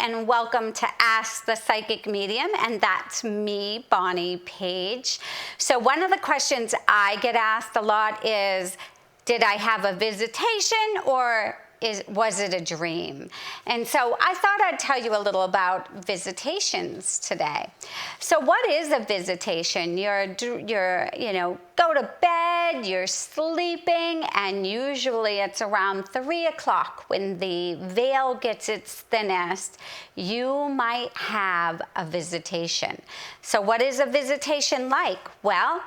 and welcome to Ask the Psychic Medium, and that's me, Bonnie Page. So one of the questions I get asked a lot is, did I have a visitation or was it a dream? And so I thought I'd tell you a little about visitations today. So what is a visitation? You're go to bed, you're sleeping, and usually it's around 3 o'clock when the veil gets its thinnest, you might have a visitation. So what is a visitation like? Well,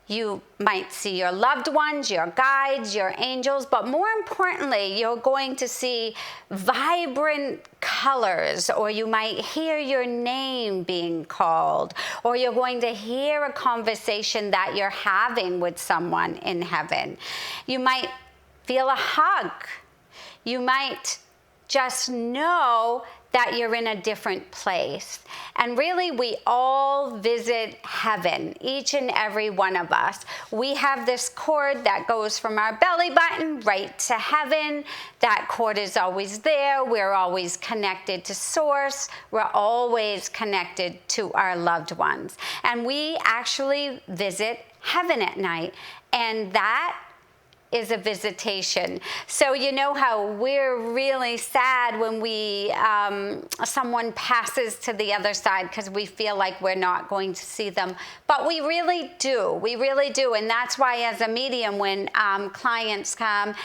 you might see your loved ones, your guides, your angels, but more importantly, you're going to see vibrant colors, or you might hear your name being called, or you're going to hear a conversation that you're having with someone in heaven. You might feel a hug. You might just know that you're in a different place. And really, we all visit heaven, each and every one of us. We have this cord that goes from our belly button right to heaven. That cord is always there. We're always connected to Source. We're always connected to our loved ones. And we actually visit heaven at night. And that is a visitation. So you know how we're really sad when someone passes to the other side because we feel like we're not going to see them, but we really do. We really do, and that's why as a medium, when clients come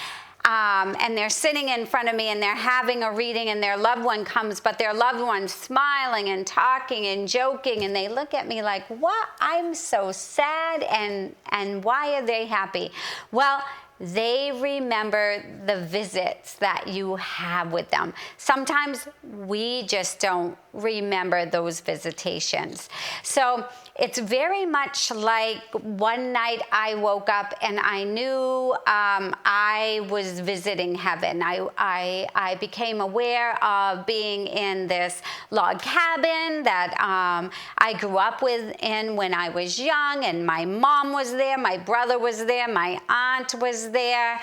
and they're sitting in front of me and they're having a reading and their loved one comes, but their loved one's smiling and talking and joking, and they look at me like, what? I'm so sad, and why are they happy? Well, they remember the visits that you have with them. Sometimes we just don't remember those visitations. So it's very much like one night I woke up and I knew I was visiting heaven. I became aware of being in this log cabin that I grew up in when I was young, and my mom was there, my brother was there, my aunt was there.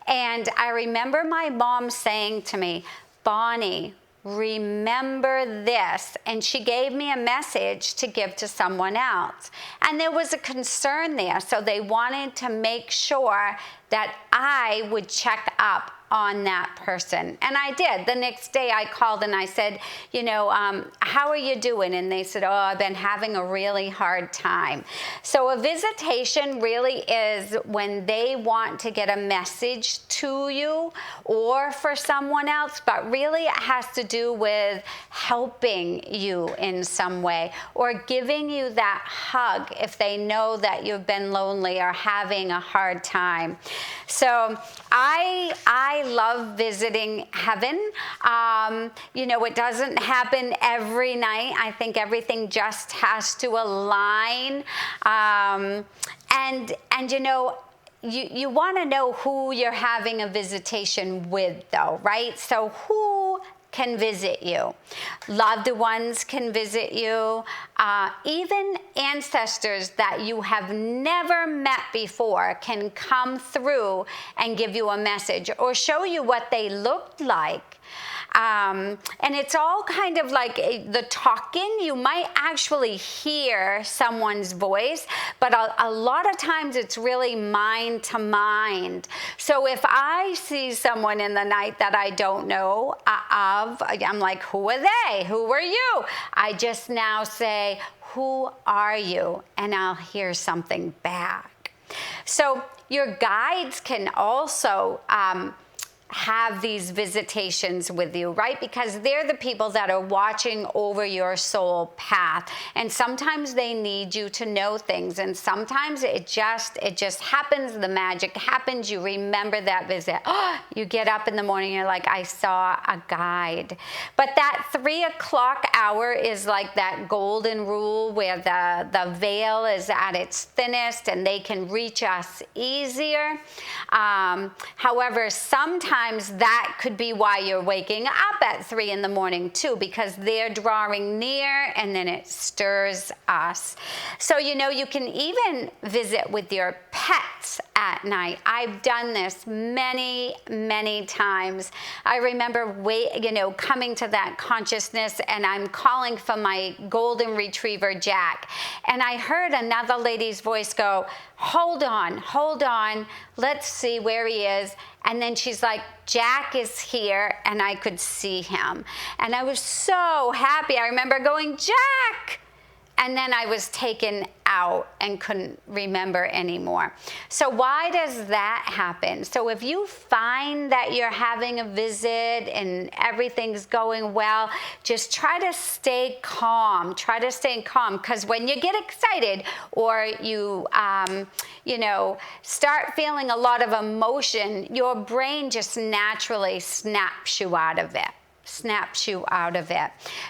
And I remember my mom saying to me, Bonnie, remember this. And she gave me a message to give to someone else. And there was a concern there. So they wanted to make sure that I would check up on that person. And I did. The next day I called and I said, how are you doing? And they said, oh, I've been having a really hard time. So a visitation really is when they want to get a message to you or for someone else, but really it has to do with helping you in some way or giving you that hug if they know that you've been lonely or having a hard time. So I love visiting heaven. It doesn't happen every night. I think everything just has to align. You want to know who you're having a visitation with, though, right? So who can visit you? Loved ones can visit you. Even ancestors that you have never met before can come through and give you a message or show you what they looked like. And it's all kind of like the talking. You might actually hear someone's voice, but a lot of times it's really mind to mind. So if I see someone in the night that I don't know of, I'm like, who are they? Who are you? I just now say, who are you? And I'll hear something back. So your guides can also have these visitations with you, right? Because they're the people that are watching over your soul path. And sometimes they need you to know things. And sometimes it just happens. The magic happens. You remember that visit. Oh, you get up in the morning, you're like, I saw a guide. But that 3 o'clock hour is like that golden rule where the veil is at its thinnest and they can reach us easier. However, sometimes sometimes that could be why you're waking up at 3 in the morning too, because they're drawing near and then it stirs us. So, you can even visit with your pets at night. I've done this many, many times. I remember coming to that consciousness, and I'm calling for my golden retriever, Jack. And I heard another lady's voice go, hold on, let's see where he is. And then she's like, Jack is here, and I could see him. And I was so happy. I remember going, Jack! And then I was taken out and couldn't remember anymore. So why does that happen? So if you find that you're having a visit and everything's going well, just try to stay calm. Try to stay calm, because when you get excited or you, start feeling a lot of emotion, your brain just naturally snaps you out of it.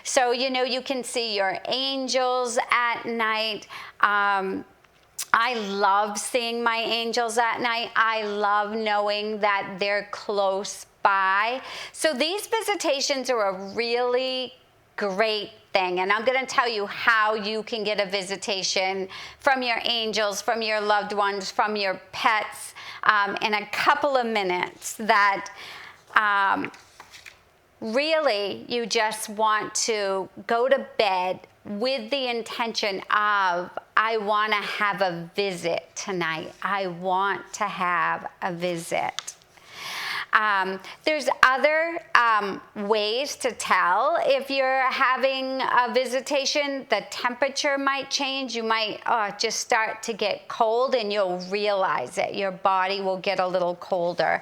So, you can see your angels at night. I love seeing my angels at night. I love knowing that they're close by. So these visitations are a really great thing. And I'm going to tell you how you can get a visitation from your angels, from your loved ones, from your pets in a couple of minutes. That really, you just want to go to bed with the intention of, I want to have a visit tonight. I want to have a visit. There's other ways to tell if you're having a visitation. The temperature might change. You might just start to get cold, and you'll realize it. Your body will get a little colder.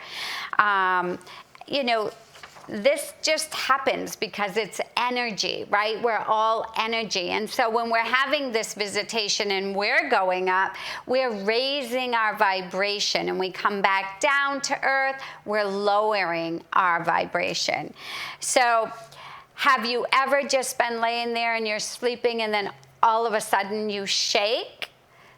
This just happens because it's energy, right? We're all energy. And so when we're having this visitation and we're going up, we're raising our vibration. And we come back down to earth, we're lowering our vibration. So have you ever just been laying there and you're sleeping and then all of a sudden you shake?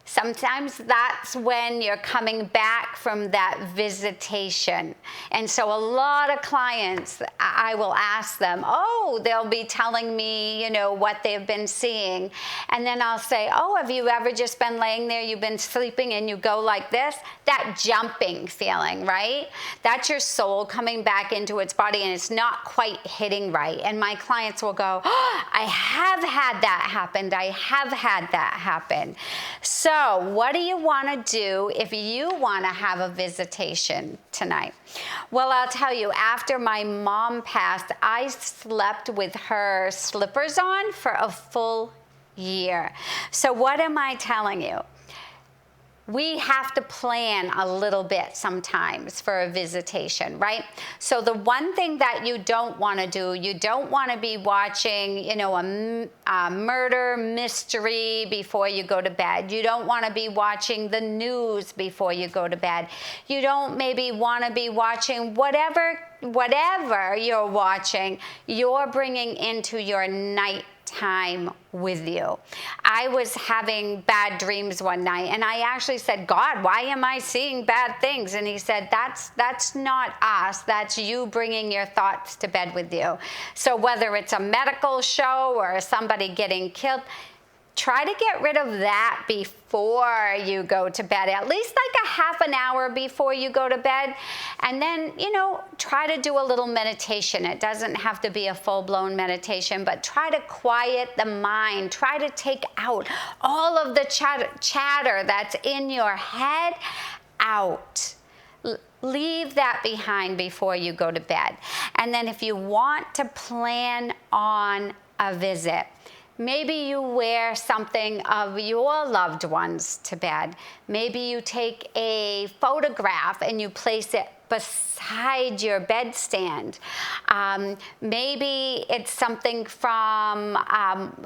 Sometimes that's when you're coming back from that visitation. And so a lot of clients, I will ask them, they'll be telling me, what they've been seeing. And then I'll say, have you ever just been laying there, you've been sleeping and you go like this? That jumping feeling, right? That's your soul coming back into its body and it's not quite hitting right. And my clients will go, I have had that happen. I have had that happen. So what do you want to do if you want to have a visitation tonight? Well, I'll tell you, after my mom passed, I slept with her slippers on for a full year. So what am I telling you? We have to plan a little bit sometimes for a visitation, right? So the one thing that you don't want to do, you don't want to be watching, a murder mystery before you go to bed. You don't want to be watching the news before you go to bed. You don't maybe want to be watching whatever you're watching, you're bringing into your night time with you. I was having bad dreams one night, and I actually said, God, why am I seeing bad things? And he said, that's not us. That's you bringing your thoughts to bed with you. So whether it's a medical show or somebody getting killed, try to get rid of that before you go to bed, at least like a half an hour before you go to bed. And then, try to do a little meditation. It doesn't have to be a full-blown meditation, but try to quiet the mind. Try to take out all of the chatter that's in your head out. Leave that behind before you go to bed. And then if you want to plan on a visit, maybe you wear something of your loved ones to bed. Maybe you take a photograph and you place it beside your bedstand. Maybe it's something from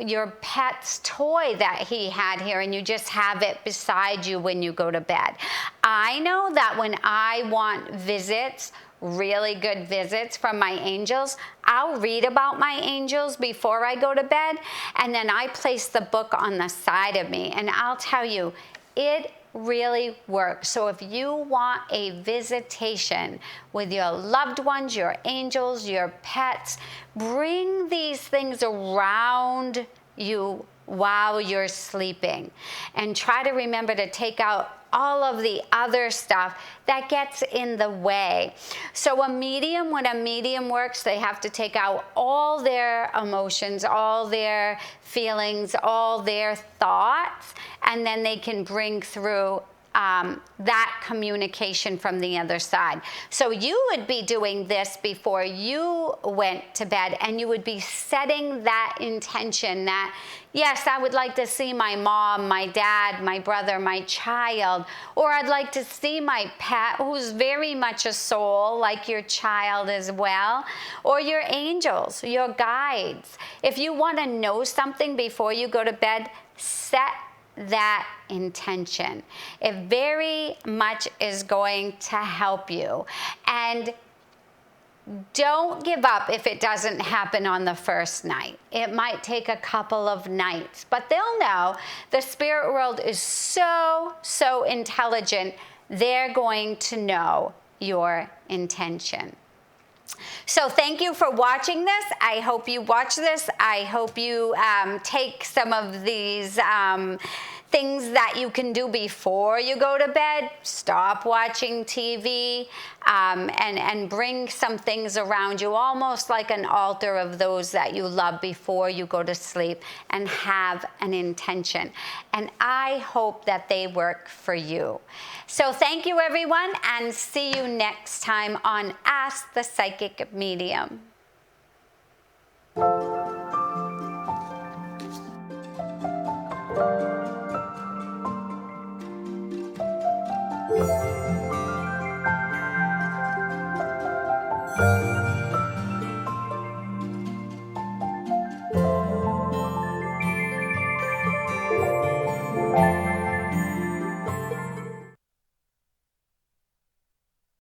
your pet's toy that he had here, and you just have it beside you when you go to bed. I know that when I want visits, really good visits from my angels, I'll read about my angels before I go to bed, and then I place the book on the side of me, and I'll tell you, it really works. So if you want a visitation with your loved ones, your angels, your pets, bring these things around you while you're sleeping, and try to remember to take out all of the other stuff that gets in the way. So when a medium works, they have to take out all their emotions, all their feelings, all their thoughts, and then they can bring through that communication from the other side. So you would be doing this before you went to bed, and you would be setting that intention that, yes, I would like to see my mom, my dad, my brother, my child, or I'd like to see my pet, who's very much a soul, like your child as well, or your angels, your guides. If you want to know something before you go to bed, set that intention. It very much is going to help you. And don't give up if it doesn't happen on the first night. It might take a couple of nights, but they'll know. The spirit world is so intelligent. They're going to know your intention. So thank you for watching this. I hope you watch this. I hope you take some of these things that you can do before you go to bed. Stop watching TV and bring some things around you, almost like an altar of those that you love before you go to sleep, and have an intention. And I hope that they work for you. So thank you, everyone, and see you next time on Ask the Psychic Medium.